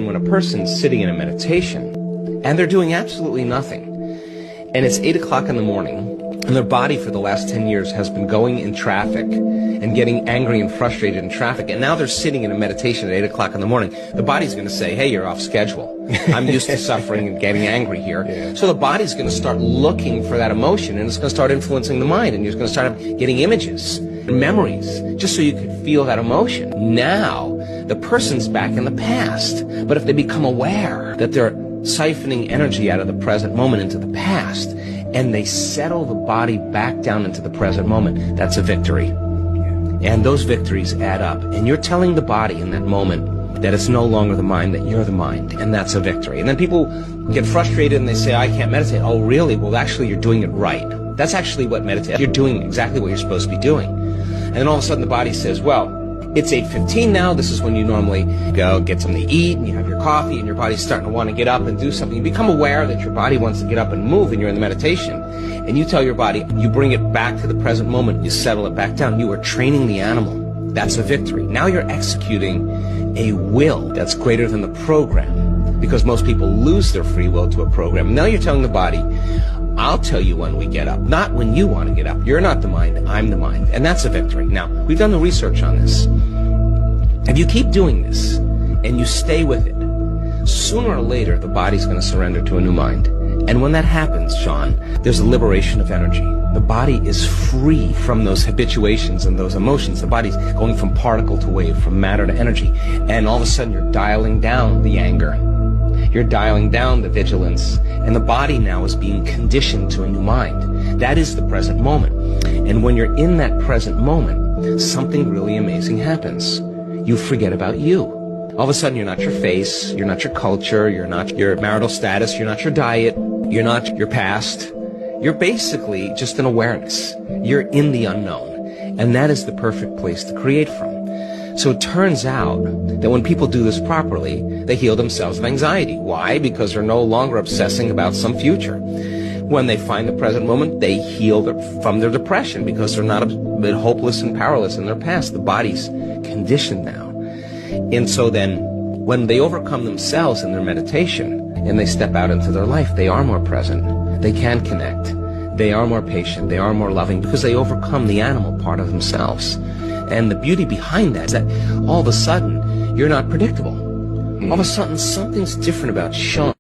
when a person's sitting in a meditation and they're doing absolutely nothing, and it's 8 o'clock in the morning, and their body for the last 10 years has been going in traffic and getting angry and frustrated in traffic, and now they're sitting in a meditation at 8 o'clock in the morning, the body's going to say, hey, you're off schedule. I'm used to suffering and getting angry here. Yeah. So the body's going to start looking for that emotion, and it's going to start influencing the mind, and you're going to start getting images and memories just so you could feel that emotion. Now, the person's back in the past, but if they become aware that they're siphoning energy out of the present moment into the past, and they settle the body back down into the present moment, that's a victory. And those victories add up. And you're telling the body in that moment that it's no longer the mind, that you're the mind, and that's a victory. And then people get frustrated and they say, I can't meditate. Oh, really? Well, actually, you're doing it right. That's actually what meditation, you're doing exactly what you're supposed to be doing. And then all of a sudden the body says, well, it's 8:15 now, this is when you normally go get something to eat, and you have your coffee, and your body's starting to want to get up and do something. You become aware that your body wants to get up and move, and you're in the meditation. And you tell your body, you bring it back to the present moment, you settle it back down. You are training the animal. That's a victory. Now you're executing a will that's greater than the program, because most people lose their free will to a program. Now you're telling the body, I'll tell you when we get up, not when you want to get up. You're not the mind, I'm the mind. And that's a victory. Now, we've done the research on this. If you keep doing this, and you stay with it, sooner or later, the body's going to surrender to a new mind. And when that happens, Sean, there's a liberation of energy. The body is free from those habituations and those emotions. The body's going from particle to wave, from matter to energy. And all of a sudden, you're dialing down the anger. You're dialing down the vigilance, and the body now is being conditioned to a new mind. That is the present moment. And when you're in that present moment, something really amazing happens. You forget about you. All of a sudden, you're not your face, you're not your culture, you're not your marital status, you're not your diet, you're not your past. You're basically just an awareness. You're in the unknown. And that is the perfect place to create from. So it turns out that when people do this properly, they heal themselves of anxiety. Why? Because they're no longer obsessing about some future. When they find the present moment, they heal from their depression because they're not a bit hopeless and powerless in their past. The body's conditioned now. And so then, when they overcome themselves in their meditation and they step out into their life, they are more present. They can connect. They are more patient. They are more loving because they overcome the animal part of themselves. And the beauty behind that is that all of a sudden, you're not predictable. All of a sudden, something's different about Sean.